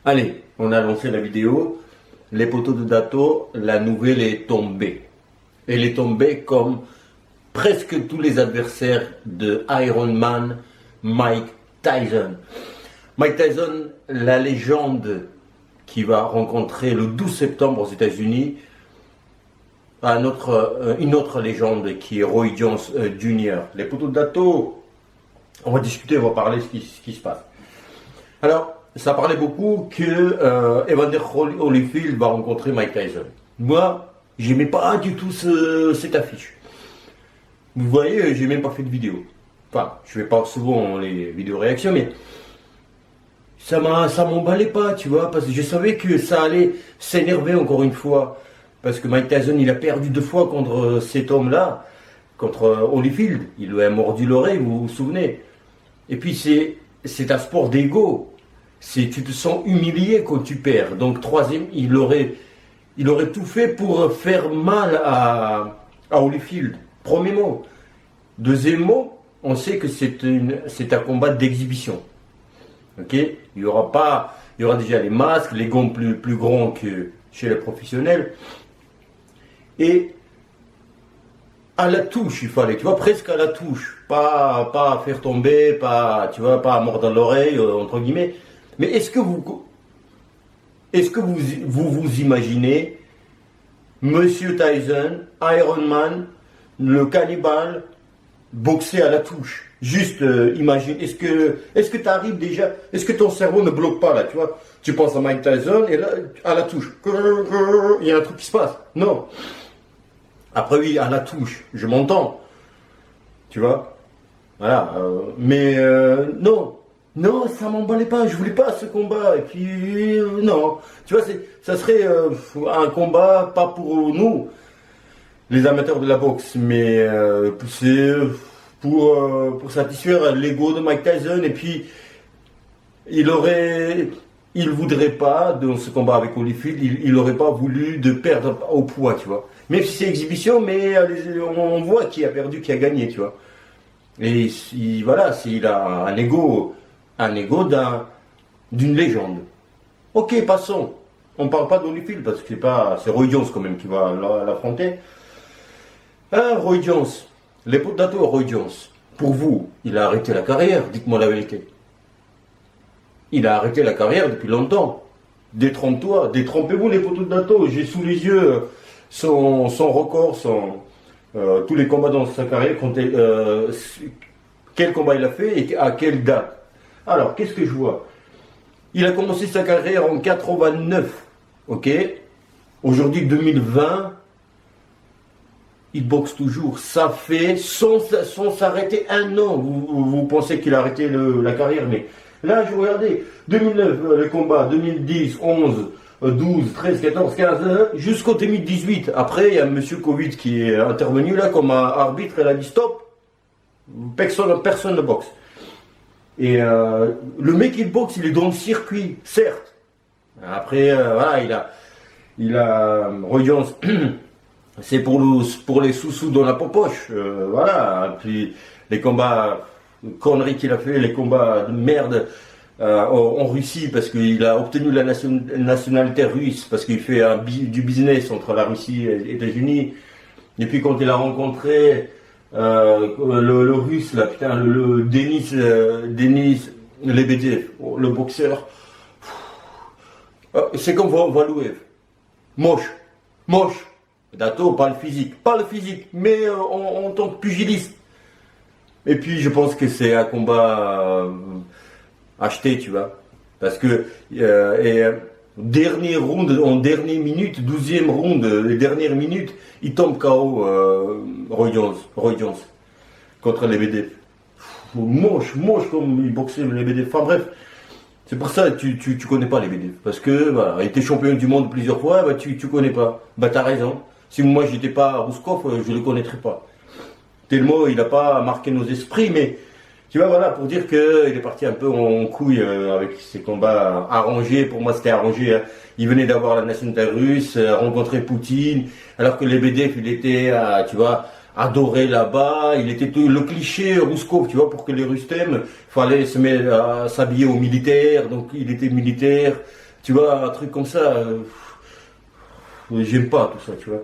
Allez, on a lancé la vidéo. Les poteaux de Dato, la nouvelle est tombée. Elle est tombée comme presque tous les adversaires de Iron Man, Mike Tyson. Mike Tyson, la légende qui va rencontrer le 12 septembre aux États-Unis une autre légende qui est Roy Jones Jr. Les poteaux de Dato, on va discuter, on va parler ce qui se passe. Alors, ça parlait beaucoup que Evander Holyfield va rencontrer Mike Tyson. Moi, j'aimais pas du tout cette affiche. Vous voyez, j'ai même pas fait de vidéo. Enfin, je fais pas souvent les vidéos réactions, mais ça m'emballait pas, tu vois, parce que je savais que ça allait s'énerver encore une fois. Parce que Mike Tyson, il a perdu 2 fois contre cet homme-là, contre Holyfield. Il lui a mordu l'oreille, vous vous souvenez. Et puis c'est un sport d'ego. Tu te sens humilié quand tu perds. Donc troisième, il aurait tout fait pour faire mal à Holyfield. Premier mot. Deuxième mot, on sait que c'est un combat d'exhibition. Ok, il y aura déjà les masques, les gants plus grands que chez les professionnels. Et à la touche, il fallait, tu vois, presque à la touche. Pas faire tomber, tu vois, pas mordre l'oreille, entre guillemets. Mais est-ce que vous imaginez Monsieur Tyson, Iron Man, le cannibale, boxer à la touche? Juste imagine, est-ce que tu arrives déjà, est-ce que ton cerveau ne bloque pas là, tu vois? Tu penses à Mike Tyson et là, à la touche, il y a un truc qui se passe. Non. Après oui, à la touche, je m'entends. Tu vois? Voilà. Non, ça m'emballait pas, je voulais pas ce combat. Et puis, non. Tu vois, ça serait un combat pas pour nous, les amateurs de la boxe, mais c'est pour satisfaire l'ego de Mike Tyson. Et puis, il voudrait pas, dans ce combat avec Holyfield, il aurait pas voulu de perdre au poids, tu vois. Même si c'est exhibition, mais on voit qui a perdu, qui a gagné, tu vois. Et voilà, s'il a un ego d'une légende. Ok, passons. On parle pas d'Holyfield parce que c'est Roy Jones quand même qui va l'affronter. Roy Jones, les potes d'Dato, Roy Jones. Pour vous, il a arrêté la carrière, dites-moi la vérité. Il a arrêté la carrière depuis longtemps. Détrompez-vous les potes d'Dato. J'ai sous les yeux son record, tous les combats dans sa carrière, quel combat il a fait et à quelle date. Alors, qu'est-ce que je vois? Il a commencé sa carrière en 89, ok? Aujourd'hui, 2020, il boxe toujours. Ça fait, sans s'arrêter, 1 an. Vous pensez qu'il a arrêté la carrière, mais là, je regardais, 2009, le combat, 2010, 11, 12, 13, 14, 15, jusqu'au 2018. Après, il y a Monsieur Covid qui est intervenu là comme un arbitre, il a dit stop, personne ne boxe. Et le mec il boxe, il est dans le circuit, certes. Après, voilà, il a Roy Jones, c'est pour les sous-sous dans la poche, voilà. Puis les combats conneries qu'il a fait, les combats de merde en Russie parce qu'il a obtenu la nationalité russe parce qu'il fait du business entre la Russie et les États-Unis. Et puis quand il a rencontré le russe là, putain, le Denis Lebedev, le boxeur, c'est comme Valouev, moche. Dato, pas le physique, mais en tant que pugiliste. Et puis je pense que c'est un combat acheté, tu vois, parce que dernier round, en dernière minute, 12e round, les dernières minutes, il tombe KO Roy Jones contre les BD. Moche comme il boxait les BD. Enfin bref, c'est pour ça que tu connais pas les BD, parce que voilà, il était champion du monde plusieurs fois, bah tu connais pas. Bah t'as raison. Si moi j'étais pas Rouskov, je le connaîtrais pas. Tellement il n'a pas marqué nos esprits, mais tu vois, voilà, pour dire qu'il est parti un peu en couille avec ses combats arrangés. Pour moi, c'était arrangé. Hein. Il venait d'avoir la nationalité russe, rencontrer Poutine, alors que Lebedev, il était, tu vois, adoré là-bas. Il était tout le cliché Rouskov, tu vois, pour que les Russes t'aiment, il fallait se mettre à s'habiller au militaire. Donc, il était militaire. Tu vois, un truc comme ça, j'aime pas tout ça, tu vois.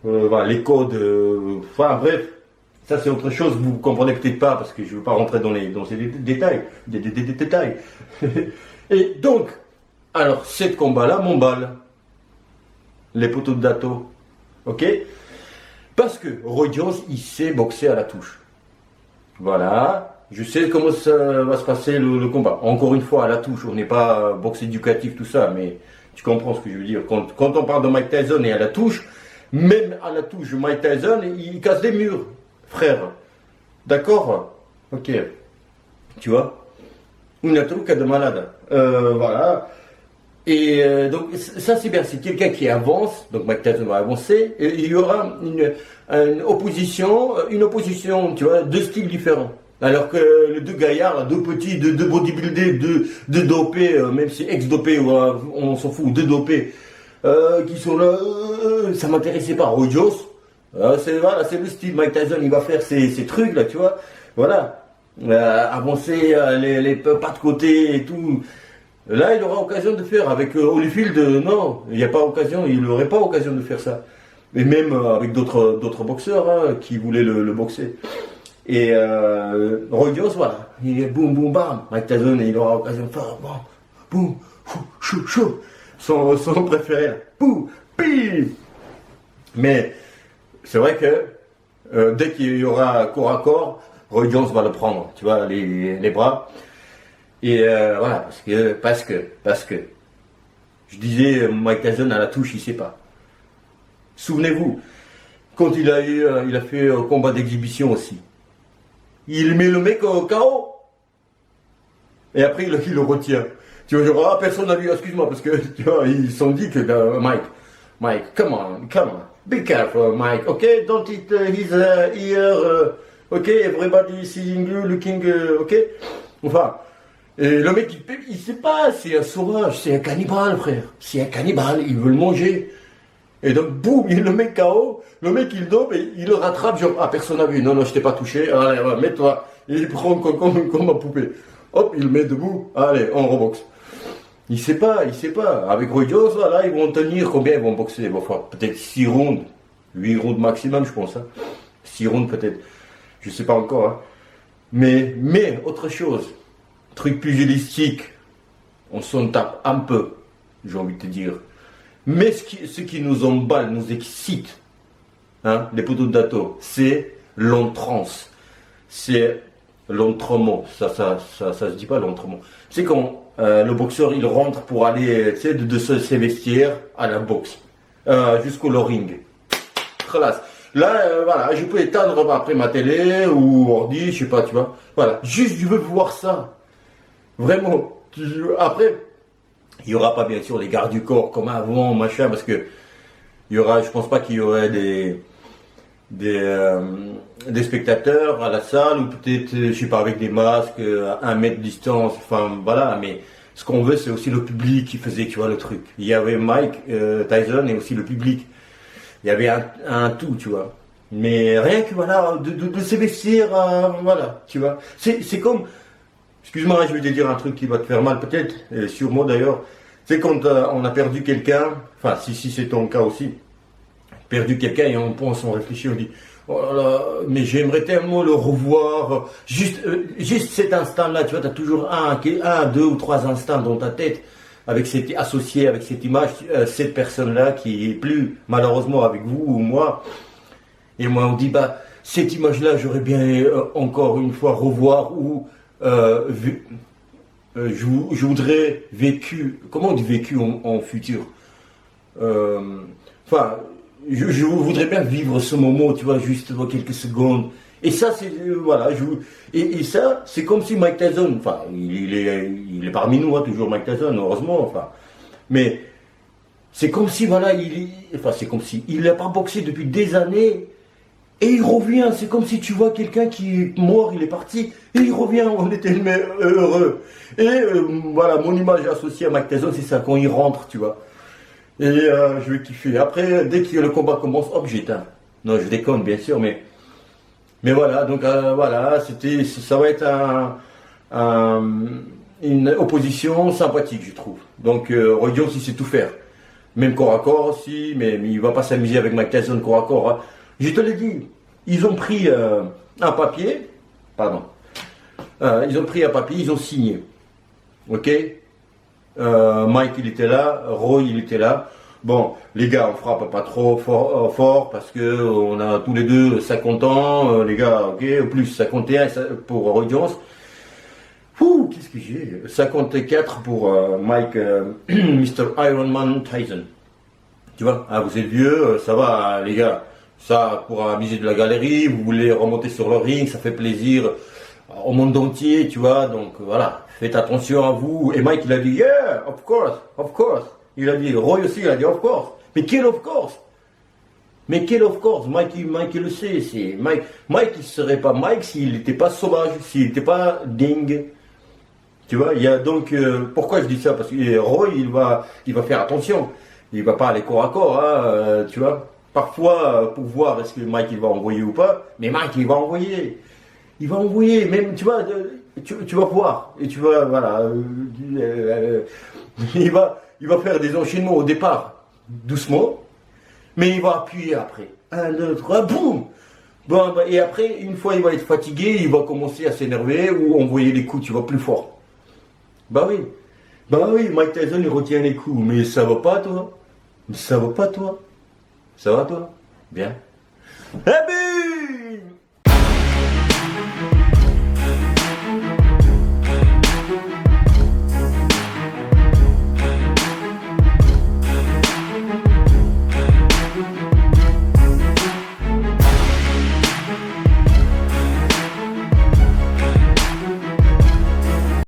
Voilà, les codes, enfin bref, ça c'est autre chose, vous comprenez peut-être pas parce que je veux pas rentrer dans ces détails, des détails. Et donc, alors, cette combat-là m'emballe, les poteaux de Dato, ok? Parce que Roy Jones, il sait boxer à la touche. Voilà, je sais comment ça va se passer le combat. Encore une fois, à la touche, on n'est pas boxe éducatif, tout ça, mais tu comprends ce que je veux dire. Quand on parle de Mike Tyson et à la touche, même à la touche, Mike Tyson, il casse des murs, frère. D'accord? Ok. Tu vois? Une truc de malade. Voilà. Et donc ça c'est bien, c'est quelqu'un qui avance, donc Mike Tyson va avancer, et il y aura une opposition, tu vois, deux styles différents. Alors que les deux gaillards, deux petits, deux bodybuildés, deux dopés, même si ex-dopés, on s'en fout, deux dopés, qui sont là, ça m'intéressait pas. Roy Jones, voilà, c'est le style, Mike Tyson, il va faire ces trucs là, tu vois, voilà, avancer les pas de côté et tout. Là, il aura occasion de faire. Avec Holyfield, non, il n'y a pas occasion, il n'aurait pas occasion de faire ça. Et même avec d'autres boxeurs hein, qui voulaient le boxer. Et Roy Jones, voilà, il est boum boum bam. Mike Tyson, il aura occasion de faire boum, chou, chou. Son préféré, boum, pim. Mais c'est vrai que dès qu'il y aura corps à corps, Roy Jones va le prendre, tu vois, les bras. Et voilà, parce que, je disais, Mike Tyson à la touche, il sait pas. Souvenez-vous, quand il a fait un combat d'exhibition aussi, il met le mec au KO, et après il le retient. Tu vois, genre, personne n'a vu, excuse-moi, parce que, tu vois, ils se sont dit que, Mike, come on, be careful, Mike, okay, don't eat his ear, okay, everybody seeing you, looking, okay, enfin. Et le mec, il sait pas, c'est un sauvage, c'est un cannibale, frère. C'est un cannibale, il veut le manger. Et donc, boum, il le met KO, le mec, il dope et il le rattrape, genre, personne n'a vu, non, je t'ai pas touché, allez, mets-toi. Et il prend comme ma poupée. Hop, il le met debout, allez, on reboxe. Il sait pas. Avec Roy Jones, là, ils vont tenir, combien ils vont boxer? Bon, enfin, peut-être 6 rounds, 8 rounds maximum, je pense. Hein. 6 rounds, peut-être. Je sais pas encore. Hein. Mais, autre chose. Truc pugilistique, on s'en tape un peu, j'ai envie de te dire. Mais ce qui nous emballe, nous excite, hein, les poteaux de Dato, c'est l'entrance. C'est l'entrement. Ça se dit pas l'entrement. C'est quand le boxeur il rentre pour aller, tu sais, de ses vestiaires à la boxe, jusqu'au ring. Classe. Là, voilà, je peux éteindre après ma télé ou ordi, je sais pas, tu vois. Voilà, juste je veux voir ça. Vraiment. Après, il n'y aura pas bien sûr les gardes du corps comme avant, machin, parce que je pense pas qu'il y aurait des spectateurs à la salle, ou peut-être, je sais pas, avec des masques, à 1 mètre de distance, enfin voilà, mais ce qu'on veut, c'est aussi le public qui faisait, tu vois, le truc. Il y avait Mike Tyson et aussi le public. Il y avait un tout, tu vois. Mais rien que, voilà, de s'investir, voilà, tu vois. C'est comme... Excuse-moi, je vais te dire un truc qui va te faire mal peut-être, et sûrement d'ailleurs. C'est quand on a perdu quelqu'un, enfin si c'est ton cas aussi, perdu quelqu'un et on pense, on réfléchit, on dit, oh là là, mais j'aimerais tellement le revoir. Juste cet instant-là, tu vois, tu as toujours un, 2 ou 3 instants dans ta tête associé avec cette image, cette personne-là qui est plus malheureusement avec vous ou moi. Et moi on dit, bah cette image-là, j'aurais bien encore une fois revoir ou je voudrais vécu, comment on dit vécu en futur, enfin, je voudrais bien vivre ce moment, tu vois, juste quelques secondes. Et ça, c'est, voilà, et ça, c'est comme si Mike Tyson, enfin, il est parmi nous, hein, toujours Mike Tyson, heureusement, enfin, mais c'est comme si, voilà, c'est comme si, il n'a pas boxé depuis des années. Et il revient, c'est comme si tu vois quelqu'un qui est mort, il est parti, et il revient, on était heureux. Et voilà, mon image associée à Mike Tyson, c'est ça, quand il rentre, tu vois. Et je vais kiffer. Après, dès que le combat commence, hop, j'éteins. Non, je déconne, bien sûr, mais voilà, donc voilà, ça va être une opposition sympathique, je trouve. Donc, Roy Jones, il sait tout faire. Même corps à corps aussi, mais il va pas s'amuser avec Mike Tyson corps à corps. Hein. Je te l'ai dit, ils ont pris un papier, pardon, ils ont pris un papier, ils ont signé. Ok, Mike, il était là, Roy, il était là. Bon, les gars, on frappe pas trop fort parce que on a tous les deux 50 ans, les gars, ok, plus 51 pour Roy Jones. Ouh, qu'est-ce que j'ai 54 pour Mike, Mr. Ironman Tyson. Tu vois, ah, vous êtes vieux, ça va, les gars. Ça, pour amuser de la galerie, vous voulez remonter sur le ring, ça fait plaisir au monde entier, tu vois. Donc voilà, faites attention à vous. Et Mike, il a dit, yeah, of course, of course. Il a dit, Roy aussi, il a dit, of course. Mais quel of course? Mais quel of course? Mike, il le sait. C'est Mike, il serait pas Mike s'il n'était pas sauvage, s'il n'était pas dingue. Tu vois, il y a donc, pourquoi je dis ça? Parce que Roy, il va faire attention. Il va pas aller corps à corps, hein, tu vois. Parfois, pour voir est-ce que Mike, il va envoyer ou pas. Mais Mike, il va envoyer. Il va envoyer, même, tu vois, tu vas voir. Et tu vas, voilà. Il va faire des enchaînements au départ, doucement. Mais il va appuyer après. 1, 2, 3, boum! Bon, et après, une fois, il va être fatigué, il va commencer à s'énerver ou envoyer des coups, tu vois, plus fort. Bah oui, Mike Tyson, il retient les coups. Mais ça va pas, toi? Ça va pas, toi? Ça va, toi? Bien. Eh ben